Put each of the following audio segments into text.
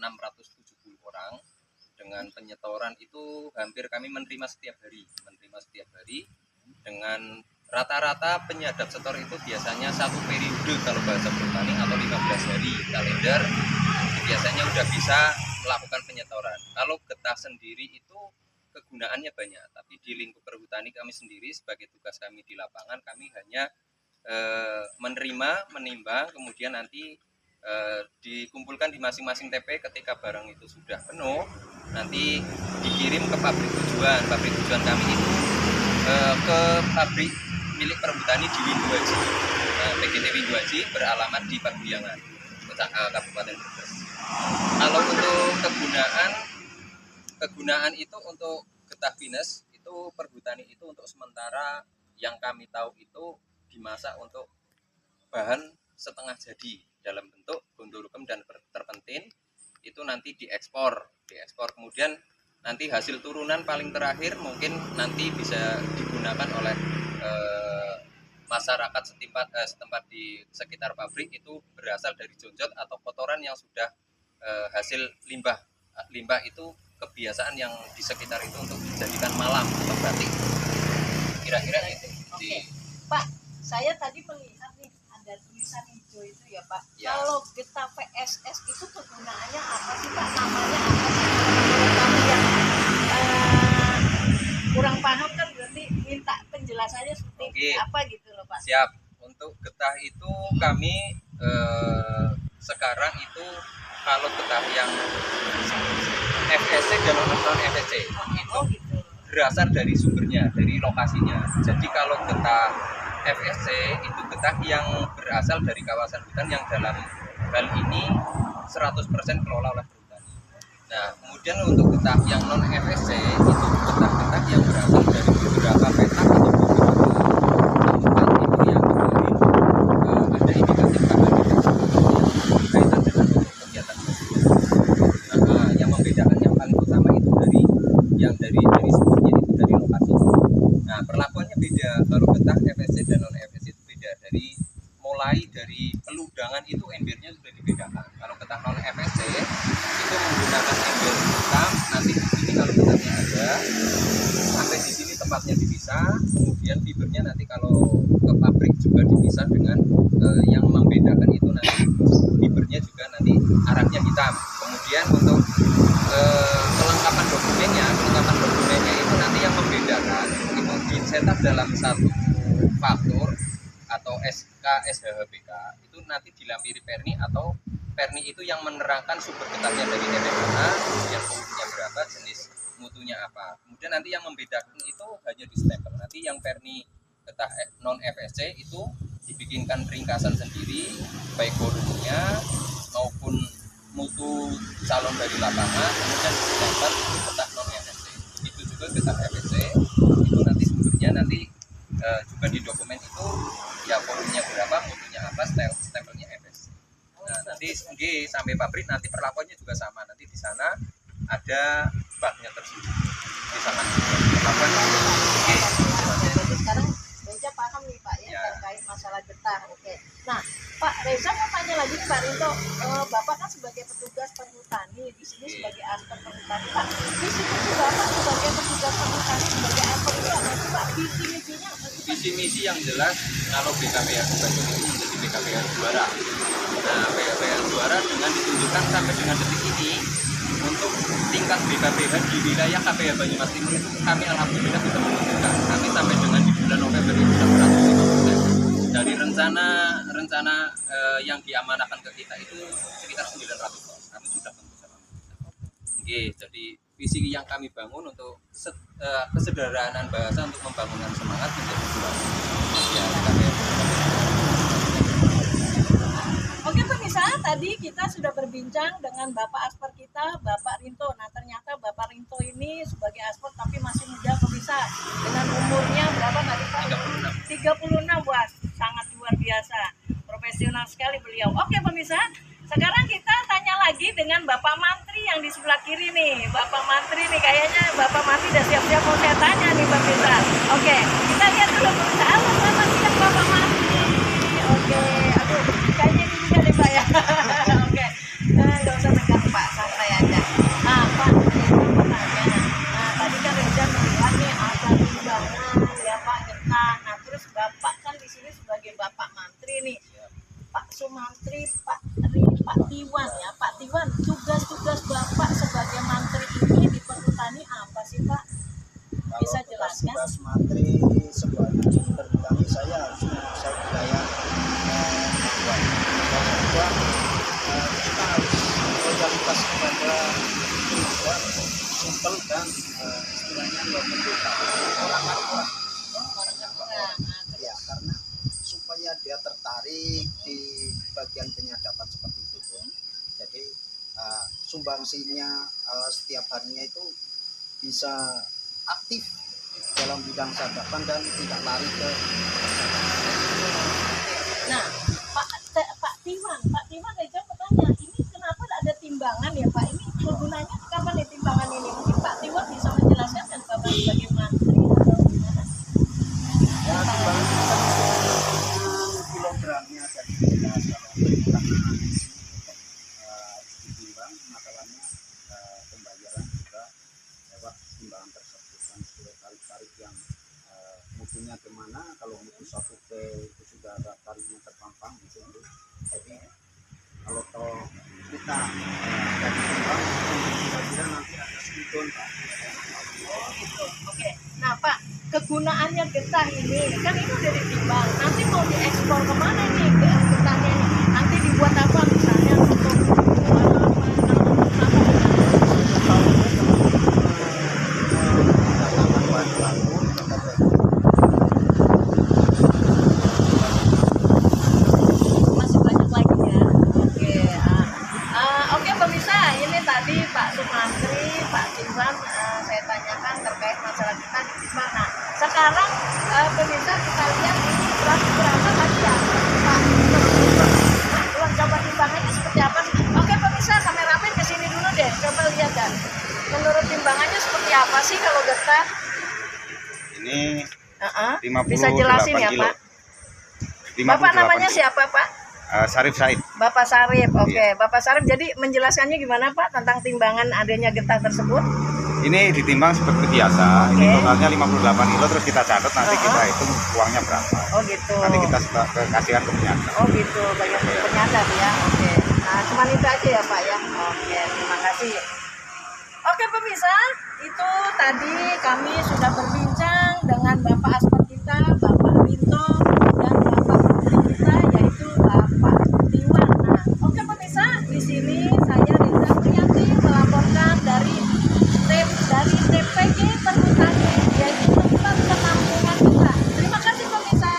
670 orang. Dengan penyetoran itu hampir kami menerima setiap hari dengan rata-rata penyadap setor itu biasanya satu periode kalau bahasa perhutani atau 15 hari kalender biasanya udah bisa melakukan penyetoran. Kalau getah sendiri itu kegunaannya banyak, tapi di lingkup perhutani kami sendiri sebagai tugas kami di lapangan kami hanya menerima, menimbang, kemudian nanti dikumpulkan di masing-masing TP. Ketika barang itu sudah penuh nanti dikirim ke pabrik tujuan kami itu ke pabrik milik perhutani di Windu-Aji, PGT Windu-Aji beralamat di Paguyangan, Kabupaten Brebes. Kalau untuk kegunaan itu untuk getah pinus itu perhutani itu untuk sementara yang kami tahu itu dimasak untuk bahan setengah jadi dalam bentuk gondorukem dan terpentin, itu nanti diekspor kemudian nanti hasil turunan paling terakhir mungkin nanti bisa digunakan oleh masyarakat setempat di sekitar pabrik. Itu berasal dari jonjot atau kotoran yang sudah hasil limbah itu kebiasaan yang di sekitar itu untuk dijadikan malam atau batik, kira-kira itu. Oke. Pak, saya tadi melihat nih ada tulisan hijau itu ya Pak. Ya. Kalau getah PSS itu kegunaannya apa sih Pak? Namanya apa sih? Kami yang kurang paham kan berarti minta penjelasannya seperti apa gitu loh Pak. Siap. Untuk getah itu kami sekarang itu kalau getah yang FSC dan non FSC itu gitu. berasal dari sumbernya, dari lokasinya. Jadi kalau getah FSC itu getah yang berasal dari kawasan hutan yang dalam hal ini 100% kelola oleh perhutani. Nah, kemudian untuk getah yang non FSC itu getah-getah yang berasal dari beberapa petak atau beberapa itu yang kemarin ada indikatif berkaitan dengan kegiatan tersebut. Nah, yang membedakan yang paling utama itu dari sumbernya itu dari lokasi. Nah, perlakuannya beda. Kalau getah FSC dan non FSC itu beda, mulai dari peludangan itu embernya sudah dibedakan. Kalau getah non FSC itu menggunakan ember hitam, nanti di sini kalau getahnya ada sampai di sini tempatnya dipisah, kemudian fibernya nanti kalau ke pabrik juga dipisah dengan yang membedakan itu nanti fibernya juga nanti arahnya hitam. Kemudian untuk kelengkapan dokumennya itu nanti yang membedakan itu dicetak dalam satu faktur atau SK SHHBK, itu nanti dilampiri perni, atau perni itu yang menerangkan sumber getahnya dari daerah mana, kemudian volunya berapa, jenis mutunya apa. Kemudian nanti yang membedakan itu hanya di stempel. Nanti yang perni getah non FSC itu dibikinkan ringkasan sendiri, baik volumenya maupun mutu calon dari lapangan, kemudian stempel getah non FSC. Begitu juga getah FSC itu nanti sumbernya nanti juga di dokumen itu ya volumenya berapa, mutunya apa, stempelnya FSC. Nah, nanti sampai pabrik nanti perlakuannya juga sama. Nanti di sana ada baknya tersebut. Di sana perlakuan. Sekarang Reza paham nih Pak ya terkait masalah getah. Oke. Nah, Pak Reza mau tanya lagi nih Pak Rinto, Bapak kan sebagai petugas perhutani di sini sebagai aspek perhutani Pak. Di sini Bapak sebagai petugas perhutani sebagai aspek itu apa sih Pak? Visi misinya apa sih? Visi misi yang jelas kalau BKPR Bandung itu menjadi BKPR juara. Nah, BKPR juara dengan ditunjukkan sampai dengan detik ini untuk tingkat BKPH di wilayah KPH Banyumas Timur itu kami alhamdulillah bisa menunjukkan. Kami sampai dengan di bulan November itu sudah 100% dari rencana yang diamanahkan ke kita itu sekitar 900 ton. Kami sudah tentu sama. Oke, jadi visi yang kami bangun untuk kesederhanaan bahasa untuk membangunkan semangat menjadi juara. Ya, Oke pemirsa, tadi kita sudah berbincang dengan Bapak Aspar kita, Bapak Rinto. Nah ternyata Bapak Rinto ini sebagai Aspar tapi masih muda pemirsa. Dengan umurnya berapa tadi Pak? 36. Wah, sangat luar biasa. Profesional sekali beliau. Oke pemirsa, sekarang kita tanya lagi dengan Bapak Mantri yang di sebelah kiri nih. Bapak Mantri nih, kayaknya Bapak Mantri udah siap-siap mau saya tanya nih pemirsa. Oke, kita lihat dulu pemirsa. Halo, selamat siang Bapak Mantri. Oke, aduh, kayaknya ini juga nih Pak ya. Oke, nggak usah tegang Pak, santai. orang-orang kurang. Orangnya kurang. Nah, Ya, karena supaya dia tertarik di bagian penyadapan seperti itu. Jadi sumbangsinya setiap harinya itu bisa aktif dalam bidang sadapan dan tidak lari ke. nah Pak Tiwan aja bertanya, ini kenapa ada timbangan ya Pak? Ini kegunaannya kapan nih timbangan ini? Mungkin Pak Tiwan bisa menjelaskan kan Bapak sebagai menteri atau gimana? Ya, timbangan kilogramnya jadi kita kalau ditimbang masalahnya pembayaran juga lewat timbangan tersebut kan sudah tarik-tarik yang mutunya kemana. Kalau mutu 1P itu sudah ada tariknya terpampang gitu. Jadi kalau kita dari timbang kira-kira nanti ada sebetulnya Pak. Oh gitu. Oke. Nah Pak, kegunaannya getah ini kan ini udah ditimbang. Nanti mau diekspor kemana nih getahnya ini? Nanti dibuat apa misalnya untuk masih banyak lagi ya. Oke. Oke pemirsa, ini tadi Pak Sumantri, Pak Tiwan saya tanyakan terkait masalah kita ditimbang. Nah, sekarang pemirsa kita lihat ini berapa tadi ya Pak? Uang coba timbangannya seperti apa sih? Oke pemirsa, kameramen ke sini dulu deh, coba lihat kan. Menurut timbangannya seperti apa sih kalau getah? Ini 58 Bisa jelasin ya kilo. Pak? Bapak 58 namanya kilo. siapa Pak? Sarif Said. Bapak Sarif, oke. Iya. Bapak Sarif, jadi menjelaskannya gimana Pak tentang timbangan adanya getah tersebut? Ini ditimbang seperti biasa. Oke. Ini totalnya 58 kilo, terus kita catat nanti kita hitung uangnya berapa. Oh gitu. Nanti kita kasihkan ke penyandang. Oh gitu, bagian penyandang ya. Oke. Nah, cuman itu aja ya Pak ya. Oke, terima kasih. Oke pemirsa, itu tadi kami sudah berbincang dengan Bapak Aspar kita, Bapak Rinto, dan Bapak Menteri kita yaitu Bapak Tiwan. Nah, oke pemirsa, di sini saya Rinda Priyanti melaporkan dari TPG Perhutani, yaitu tempat penampungan kita. Terima kasih pemirsa.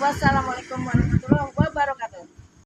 Wassalamualaikum warahmatullahi wabarakatuh.